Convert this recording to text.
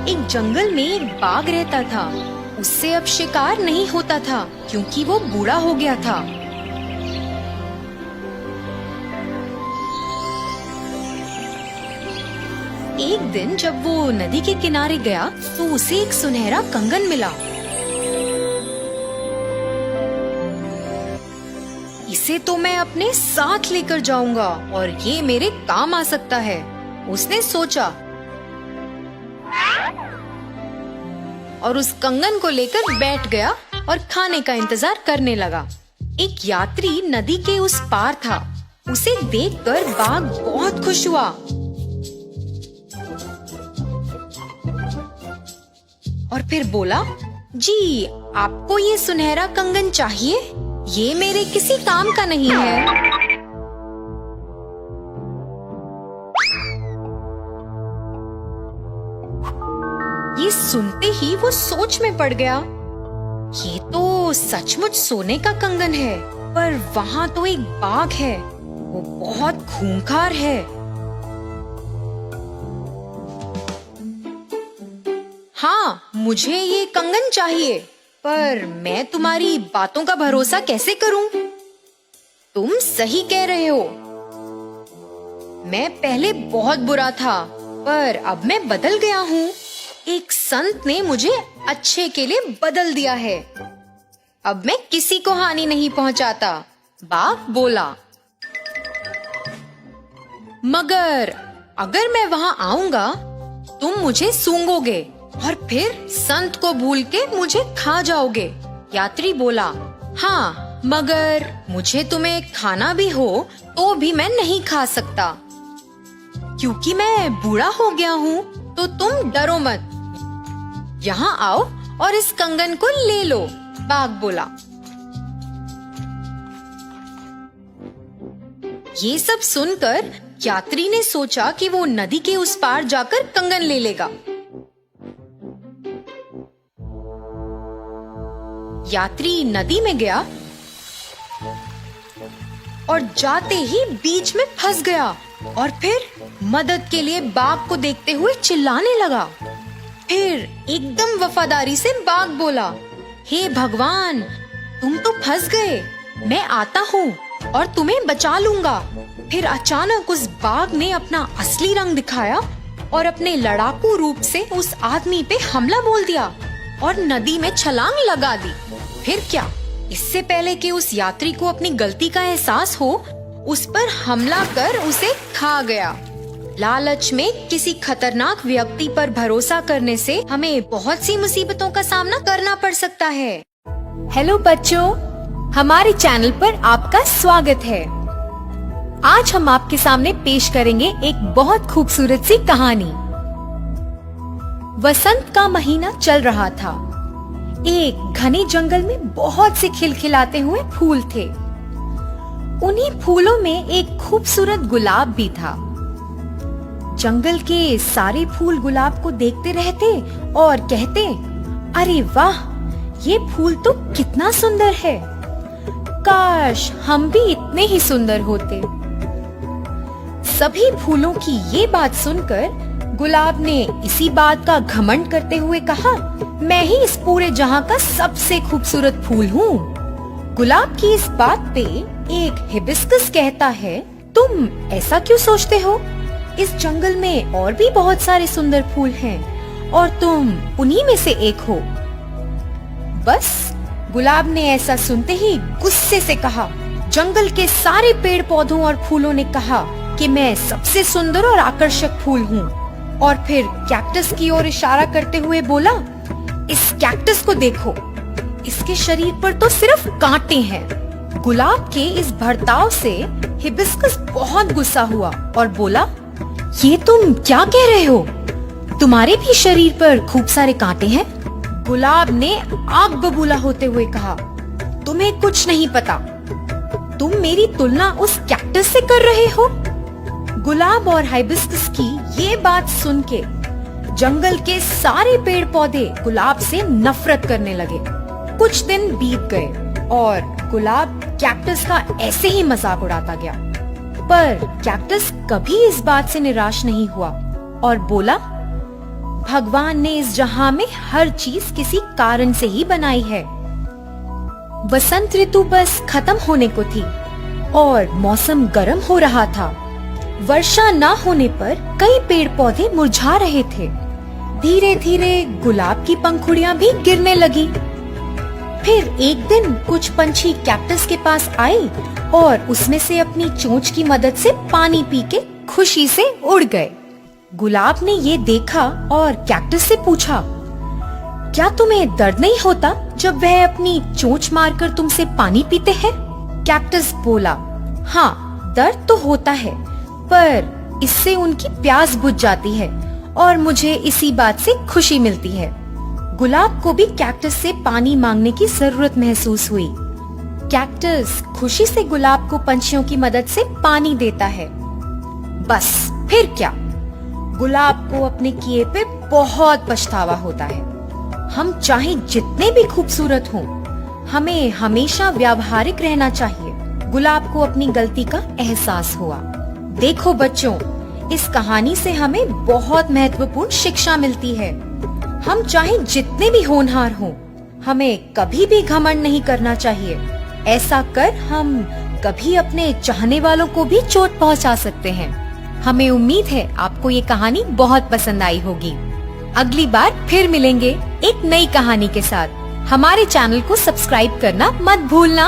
एक जंगल में एक बाघ रहता था। उससे अब शिकार नहीं होता था क्योंकि वो बूढ़ा हो गया था। एक दिन जब वो नदी के किनारे गया तो उसे एक सुनहरा कंगन मिला। इसे तो मैं अपने साथ लेकर जाऊंगा और ये मेरे काम आ सकता है, उसने सोचा और उस कंगन को लेकर बैठ गया और खाने का इंतजार करने लगा। एक यात्री नदी के उस पार था। उसे देखकर बाघ बहुत खुश हुआ। और फिर बोला, जी आपको ये सुनहरा कंगन चाहिए? ये मेरे किसी काम का नहीं है। ये सुनते ही वो सोच में पड़ गया। ये तो सचमुच सोने का कंगन है, पर वहाँ तो एक बाघ है, वो बहुत खूंखार है। हाँ, मुझे ये कंगन चाहिए, पर मैं तुम्हारी बातों का भरोसा कैसे करूं? तुम सही कह रहे हो। मैं पहले बहुत बुरा था, पर अब मैं बदल गया हूँ। एक संत ने मुझे अच्छे के लिए बदल दिया है। अब मैं किसी को हानि नहीं पहुंचाता, बाघ बोला। मगर अगर मैं वहाँ आऊंगा, तुम मुझे सूंघोगे और फिर संत को भूल के मुझे खा जाओगे। यात्री बोला, हाँ, मगर मुझे तुम्हें खाना भी हो तो भी मैं नहीं खा सकता, क्योंकि मैं बूढ़ा हो गया हूँ। तो तुम डरो मत, यहाँ आओ और इस कंगन को ले लो, बाघ बोला। ये सब सुनकर यात्री ने सोचा कि वो नदी के उस पार जाकर कंगन ले लेगा। यात्री नदी में गया और जाते ही बीच में फंस गया और फिर मदद के लिए बाघ को देखते हुए चिल्लाने लगा। फिर एकदम वफादारी से बाघ बोला, हे भगवान, तुम तो फंस गए, मैं आता हूँ और तुम्हें बचा लूंगा। फिर अचानक उस बाघ ने अपना असली रंग दिखाया और अपने लड़ाकू रूप से उस आदमी पे हमला बोल दिया और नदी में छलांग लगा दी। फिर क्या, इससे पहले कि उस यात्री को अपनी गलती का एहसास हो, उस पर हमला कर उसे खा गया। लालच में किसी खतरनाक व्यक्ति पर भरोसा करने से हमें बहुत सी मुसीबतों का सामना करना पड़ सकता है। हेलो बच्चों, हमारे चैनल पर आपका स्वागत है। आज हम आपके सामने पेश करेंगे एक बहुत खूबसूरत सी कहानी। वसंत का महीना चल रहा था। एक घने जंगल में बहुत से खिलखिलाते हुए फूल थे। उन्हीं फूलों में एक खूबसूरत गुलाब भी था। जंगल के सारे फूल गुलाब को देखते रहते और कहते, अरे वाह, ये फूल तो कितना सुंदर है, काश हम भी इतने ही सुंदर होते। सभी फूलों की ये बात सुनकर गुलाब ने इसी बात का घमंड करते हुए कहा, मैं ही इस पूरे जहां का सबसे खूबसूरत फूल हूँ। गुलाब की इस बात पे एक हिबिस्कस कहता है, तुम ऐसा क्यों सोचते हो? इस जंगल में और भी बहुत सारे सुंदर फूल हैं और तुम उन्हीं में से एक हो। बस गुलाब ने ऐसा सुनते ही गुस्से से कहा। जंगल के सारे पेड़ पौधों और फूलों ने कहा कि मैं सबसे सुंदर और आकर्षक फूल हूँ, और फिर कैक्टस की ओर इशारा करते हुए बोला, इस कैक्टस को देखो, इसके शरीर पर तो सिर्फ कांटे हैं। गुलाब के इस भड़काव से हिबिस्कस बहुत गुस्सा हुआ और बोला, ये तुम क्या कह रहे हो? तुम्हारे भी शरीर पर खूब सारे कांटे हैं? गुलाब ने आग बबूला होते हुए कहा, तुम्हें कुछ नहीं पता, तुम मेरी तुलना उस कैक्टस से कर रहे हो। गुलाब और हाइबिस्कस की ये बात सुन के जंगल के सारे पेड़ पौधे गुलाब से नफरत करने लगे। कुछ दिन बीत गए और गुलाब कैक्टस का ऐसे ही मजाक उड़ाता गया, पर कैक्टस कभी इस बात से निराश नहीं हुआ और बोला, भगवान ने इस जहां में हर चीज किसी कारण से ही बनाई है। बसंत ऋतु बस खत्म होने को थी और मौसम गर्म हो रहा था। वर्षा न होने पर कई पेड़ पौधे मुरझा रहे थे। धीरे धीरे गुलाब की पंखुड़ियां भी गिरने लगी। फिर एक दिन कुछ पंछी कैक्टस के पास आए और उसमें से अपनी चोंच की मदद से पानी पी के खुशी से उड़ गए। गुलाब ने ये देखा और कैक्टस से पूछा, क्या तुम्हें दर्द नहीं होता जब वह अपनी चोंच मारकर तुमसे पानी पीते हैं? कैक्टस बोला, हाँ दर्द तो होता है, पर इससे उनकी प्यास बुझ जाती है और मुझे इसी बात से खुशी मिलती है। गुलाब को भी कैक्टस से पानी मांगने की जरूरत महसूस हुई। कैक्टस खुशी से गुलाब को पंछियों की मदद से पानी देता है। बस फिर क्या, गुलाब को अपने किए पे बहुत पछतावा होता है। हम चाहे जितने भी खूबसूरत हों, हमें हमेशा व्यावहारिक रहना चाहिए। गुलाब को अपनी गलती का एहसास हुआ। देखो बच्चों, इस कहानी से हमें बहुत महत्वपूर्ण शिक्षा मिलती है। हम चाहे जितने भी होनहार हों, हमें कभी भी घमंड नहीं करना चाहिए। ऐसा कर हम कभी अपने चाहने वालों को भी चोट पहुंचा सकते हैं। हमें उम्मीद है आपको ये कहानी बहुत पसंद आई होगी। अगली बार फिर मिलेंगे एक नई कहानी के साथ। हमारे चैनल को सब्सक्राइब करना मत भूलना।